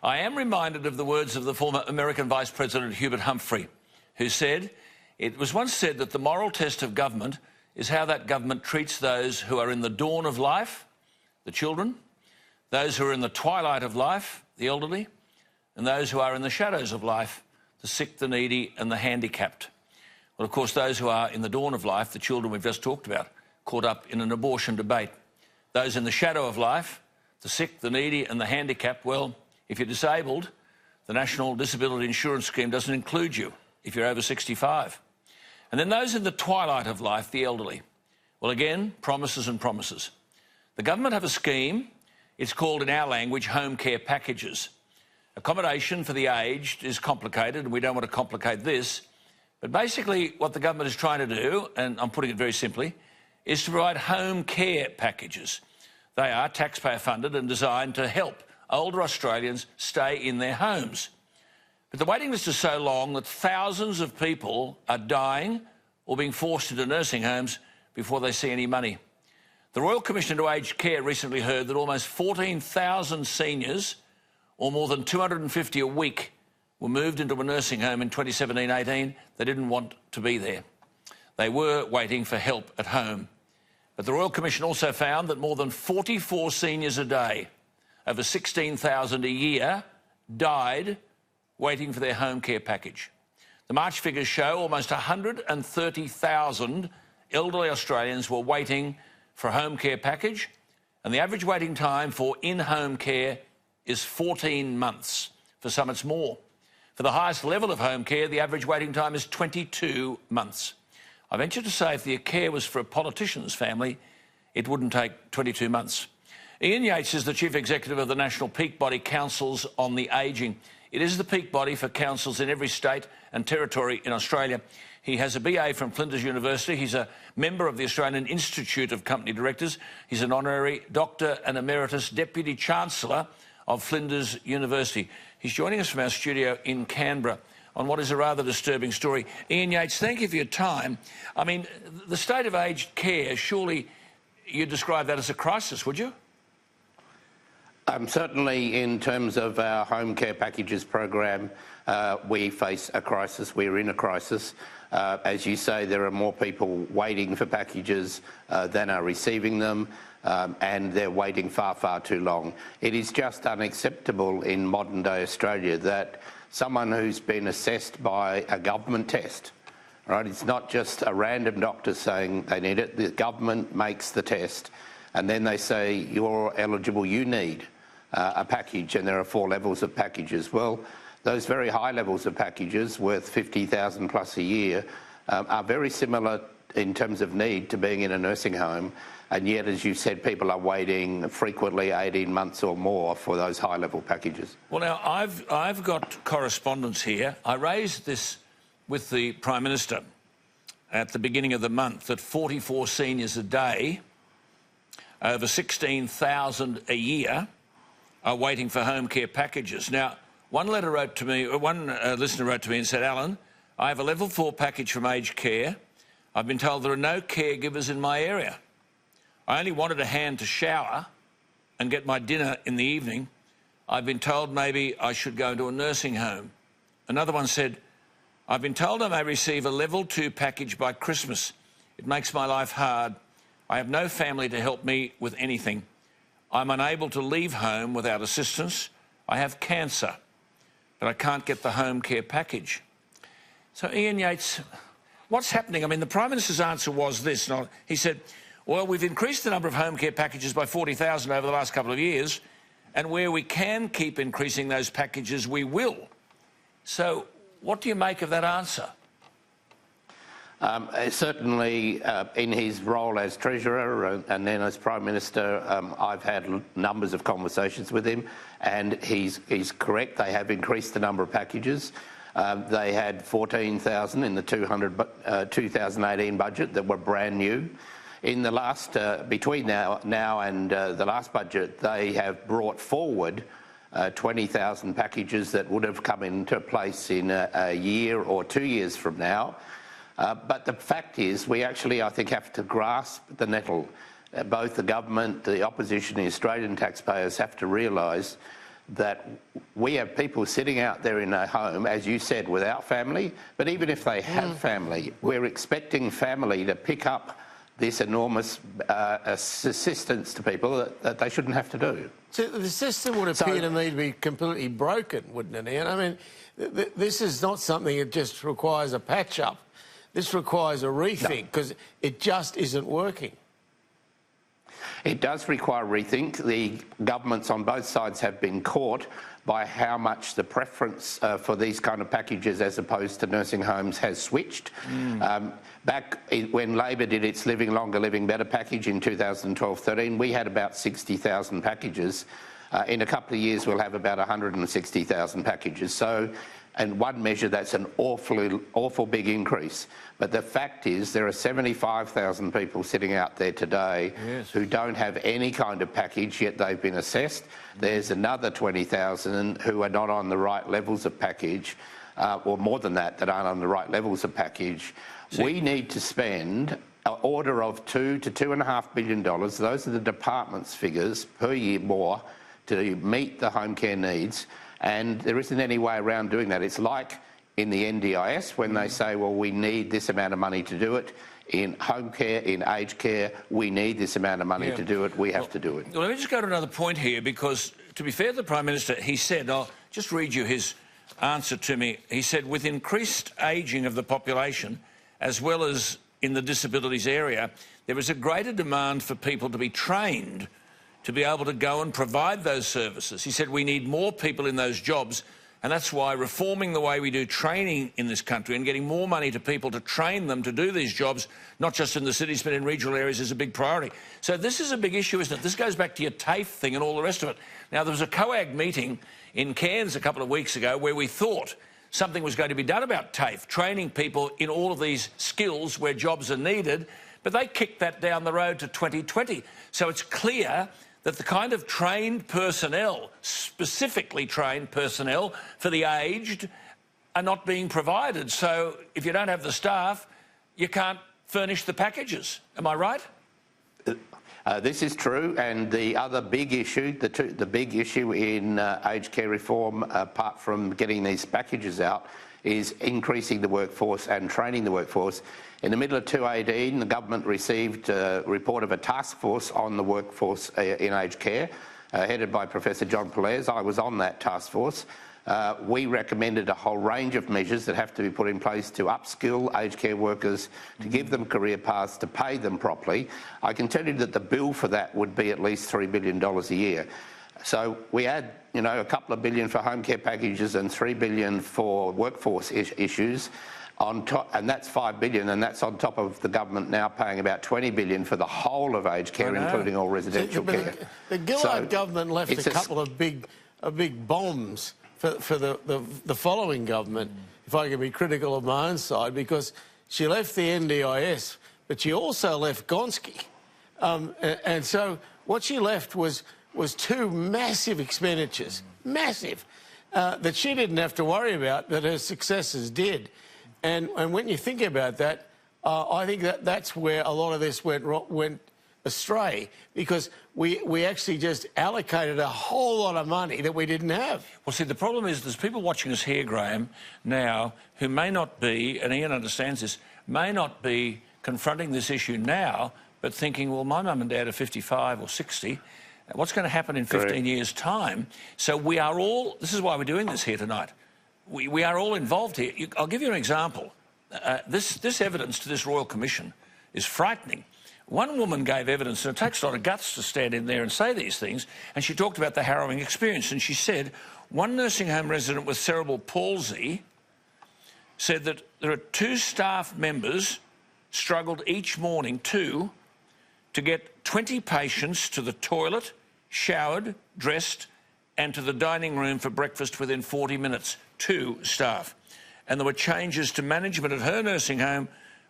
I am reminded of the words of the former American Vice President Hubert Humphrey, who said, "It was once said that the moral test of government is how that government treats those who are in the dawn of life, the children, those who are in the twilight of life, the elderly, and those who are in the shadows of life, the sick, the needy and the handicapped." Well, of course, those who are in the dawn of life, the children we've just talked about, caught up in an abortion debate. Those in the shadow of life, the sick, the needy and the handicapped, well, if you're disabled, the National Disability Insurance Scheme doesn't include you if you're over 65. And then those in the twilight of life, the elderly. Well, again, promises and promises. The government have a scheme. It's called, in our language, home care packages. Accommodation for the aged is complicated, and we don't want to complicate this. But basically what the government is trying to do, and I'm putting it very simply, is to provide home care packages. They are taxpayer funded and designed to help older Australians stay in their homes. But the waiting list is so long that thousands of people are dying or being forced into nursing homes before they see any money. The Royal Commission into Aged Care recently heard that almost 14,000 seniors, or more than 250 a week, were moved into a nursing home in 2017-18. They didn't want to be there. They were waiting for help at home. But the Royal Commission also found that more than 44 seniors a day, over 16,000 a year, died waiting for their home care package. The March figures show almost 130,000 elderly Australians were waiting for a home care package, and the average waiting time for in-home care is 14 months. For some, it's more. For the highest level of home care, the average waiting time is 22 months. I venture to say if the care was for a politician's family, it wouldn't take 22 months. Ian Yates is the Chief Executive of the National Peak Body Councils on the Ageing. It is the peak body for councils in every state and territory in Australia. He has a BA from Flinders University. He's a member of the Australian Institute of Company Directors. He's an honorary Doctor and Emeritus Deputy Chancellor of Flinders University. He's joining us from our studio in Canberra on what is a rather disturbing story. Ian Yates, thank you for your time. I mean, the state of aged care, surely you'd describe that as a crisis, would you? Certainly in terms of our home care packages program, we face a crisis. We're in a crisis. As you say, there are more people waiting for packages than are receiving them, and they're waiting far, far too long. It is just unacceptable in modern day Australia that someone who's been assessed by a government test, right? It's not just a random doctor saying they need it. The government makes the test, and then they say, you're eligible, you need a package, and there are 4 levels of packages. Well, those very high levels of packages worth $50,000 plus a year are very similar in terms of need to being in a nursing home, and yet, as you said, people are waiting frequently 18 months or more for those high-level packages. Well, now, I've got correspondence here. I raised this with the Prime Minister at the beginning of the month, that 44 seniors a day, over 16,000 a year, are waiting for home care packages. Now, one listener wrote to me and said, "Alan, I have a level 4 package from aged care. I've been told there are no caregivers in my area. I only wanted a hand to shower and get my dinner in the evening. I've been told maybe I should go into a nursing home." Another one said, "I've been told I may receive a level 2 package by Christmas. It makes my life hard. I have no family to help me with anything. I'm unable to leave home without assistance. I have cancer, but I can't get the home care package." So, Ian Yates, what's happening? I mean, the Prime Minister's answer was this. He said, well, we've increased the number of home care packages by 40,000 over the last couple of years, and where we can keep increasing those packages, we will. So what do you make of that answer? Certainly, in his role as Treasurer and then as Prime Minister, I've had numbers of conversations with him, and he's correct. They have increased the number of packages. They had 14,000 in the 2018 budget that were brand new. In the last, between now and the last budget, they have brought forward 20,000 packages that would have come into place in a year or 2 years from now. But the fact is, we actually, I think, have to grasp the nettle. Both the government, the opposition, the Australian taxpayers have to realise that we have people sitting out there in a home, as you said, without family, but even if they have family, we're expecting family to pick up this enormous assistance to people that they shouldn't have to do. So the system would appear to me to be completely broken, wouldn't it, Ian? I mean, this is not something that just requires a patch-up. This requires a rethink, because it just isn't working. It does require rethink. The governments on both sides have been caught by how much the preference for these kind of packages as opposed to nursing homes has switched. Back when Labor did its Living Longer, Living Better package in 2012-13, we had about 60,000 packages. In a couple of years, we'll have about 160,000 packages. So, and one measure, that's an awful big increase. But the fact is, there are 75,000 people sitting out there today who don't have any kind of package, yet they've been assessed. There's another 20,000 who are not on the right levels of package, or more than that, that aren't on the right levels of package. We need to spend an order of $2 to $2.5 billion. Those are the department's figures per year more to meet the home care needs. And there isn't any way around doing that. It's like in the NDIS when they say, well, we need this amount of money to do it. In home care, in aged care, we need this amount of money to do it. We have to do it. Well, let me just go to another point here, because to be fair to the Prime Minister, he said, I'll just read you his answer to me. He said, with increased ageing of the population, as well as in the disabilities area, there is a greater demand for people to be trained to be able to go and provide those services. He said we need more people in those jobs, and that's why reforming the way we do training in this country and getting more money to people to train them to do these jobs, not just in the cities but in regional areas, is a big priority. So this is a big issue, isn't it? This goes back to your TAFE thing and all the rest of it. Now, there was a COAG meeting in Cairns a couple of weeks ago where we thought something was going to be done about TAFE, training people in all of these skills where jobs are needed, but they kicked that down the road to 2020. So it's clear that the kind of trained personnel, specifically trained personnel for the aged, are not being provided. So if you don't have the staff, you can't furnish the packages. Am I right? This is true, and the other big issue, the big issue in aged care reform, apart from getting these packages out, is increasing the workforce and training the workforce. In the middle of 2018, the government received a report of a task force on the workforce in aged care, headed by Professor John Pelaez. I was on that task force. We recommended a whole range of measures that have to be put in place to upskill aged care workers, to give them career paths, to pay them properly. I can tell you that the bill for that would be at least $3 billion a year. So we add, you know, a couple of billion for home care packages and $3 billion for workforce issues on top, and that's $5 billion, and that's on top of the government now paying about $20 billion for the whole of aged care, including all residential care. The Gillard government left a couple of big bombs for the following government, if I can be critical of my own side, because she left the NDIS, but she also left Gonski. And so what she left was two massive expenditures, massive, that she didn't have to worry about, that her successors did. And when you think about that, I think that's where a lot of this went astray, because we actually just allocated a whole lot of money that we didn't have. Well, see, the problem is there's people watching us here, Graham, now who may not be, and Ian understands this, may not be confronting this issue now, but thinking, well, my mum and dad are 55 or 60. What's going to happen in 15 years' time? So we are all, this is why we're doing this here tonight. We are all involved here. I'll give you an example. This evidence to this Royal Commission is frightening. One woman gave evidence, and it takes a lot of guts to stand in there and say these things, and she talked about the harrowing experience, and she said one nursing home resident with cerebral palsy said that there are 2 staff members struggled each morning, to get 20 patients to the toilet, showered, dressed, and to the dining room for breakfast within 40 minutes. 2 staff. And there were changes to management at her nursing home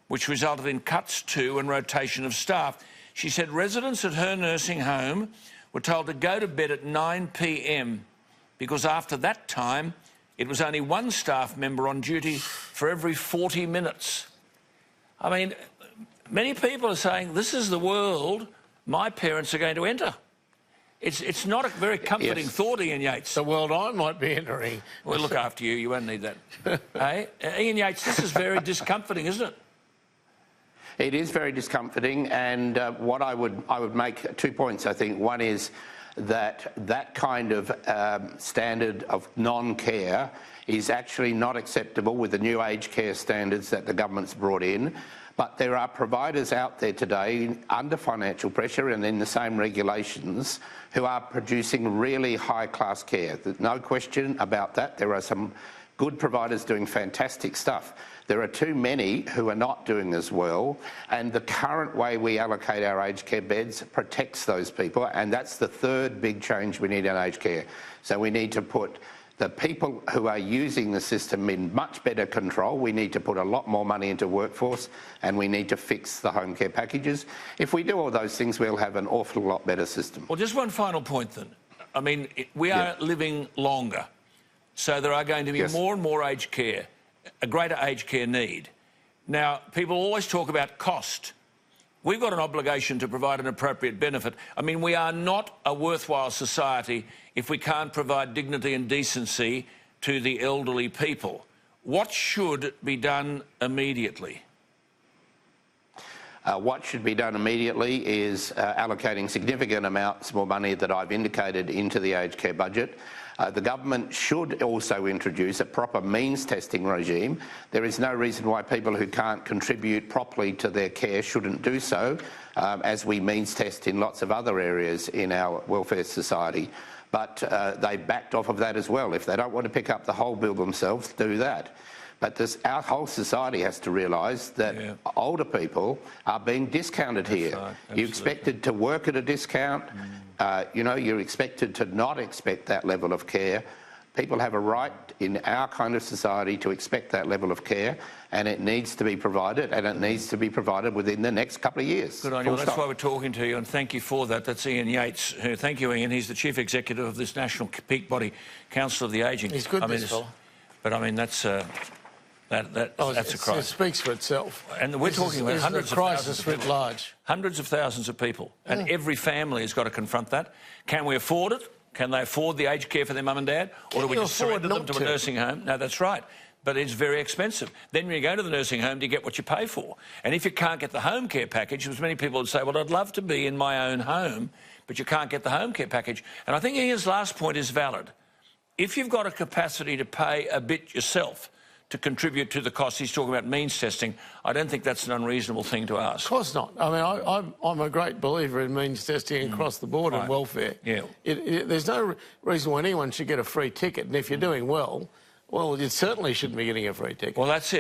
which resulted in cuts to and rotation of staff. She said residents at her nursing home were told to go to bed at 9 p.m. because after that time it was only 1 staff member on duty for every 40 minutes. I mean, many people are saying this is the world my parents are going to enter. It's not a very comforting thought, Ian Yates. The world I might be entering. We'll look after you. You won't need that. Hey, Ian Yates, this is very discomforting, isn't it? It is very discomforting, and what I would make 2 points, I think. One is that kind of standard of non-care is actually not acceptable with the new aged care standards that the government's brought in. But there are providers out there today under financial pressure and in the same regulations who are producing really high-class care. There's no question about that. There are some good providers doing fantastic stuff. There are too many who are not doing as well, and the current way we allocate our aged care beds protects those people, and that's the third big change we need in aged care. So we need to put the people who are using the system in much better control. We need to put a lot more money into workforce, and we need to fix the home care packages. If we do all those things, we'll have an awful lot better system. Well, just one final point then. I mean, we are living longer, so there are going to be more and more aged care, a greater aged care need. Now, people always talk about cost. We've got an obligation to provide an appropriate benefit. I mean, we are not a worthwhile society if we can't provide dignity and decency to the elderly people. What should be done immediately? What should be done immediately is allocating significant amounts more money that I've indicated into the aged care budget. The government should also introduce a proper means testing regime. There is no reason why people who can't contribute properly to their care shouldn't do so, as we means test in lots of other areas in our welfare society. But they backed off of that as well. If they don't want to pick up the whole bill themselves, do that. But our whole society has to realise that older people are being discounted here. Right, you're expected to work at a discount. You know, you're expected to not expect that level of care. People have a right in our kind of society to expect that level of care, and it needs to be provided, and it needs to be provided within the next couple of years. Good on you. Well, that's why we're talking to you, and thank you for that. That's Ian Yates. Thank you, Ian. He's the Chief Executive of this National Peak Body Council of the Ageing. He's good, this fella. But, I mean, that's a crisis. It speaks for itself. And we're talking about hundreds of thousands of people. Large. Hundreds of thousands of people. And every family has got to confront that. Can we afford it? Can they afford the aged care for their mum and dad? Or do we just surrender them to a nursing home? No, that's right. But it's very expensive. Then when you go to the nursing home, do you get what you pay for? And if you can't get the home care package, as many people would say, well, I'd love to be in my own home, but you can't get the home care package. And I think Ian's last point is valid. If you've got a capacity to pay a bit yourself to contribute to the cost, he's talking about means testing, I don't think that's an unreasonable thing to ask. Of course not. I mean, I'm a great believer in means testing across the board and welfare. Yeah. There's no reason why anyone should get a free ticket, and if you're doing well, you certainly shouldn't be getting a free ticket. Well, that's it.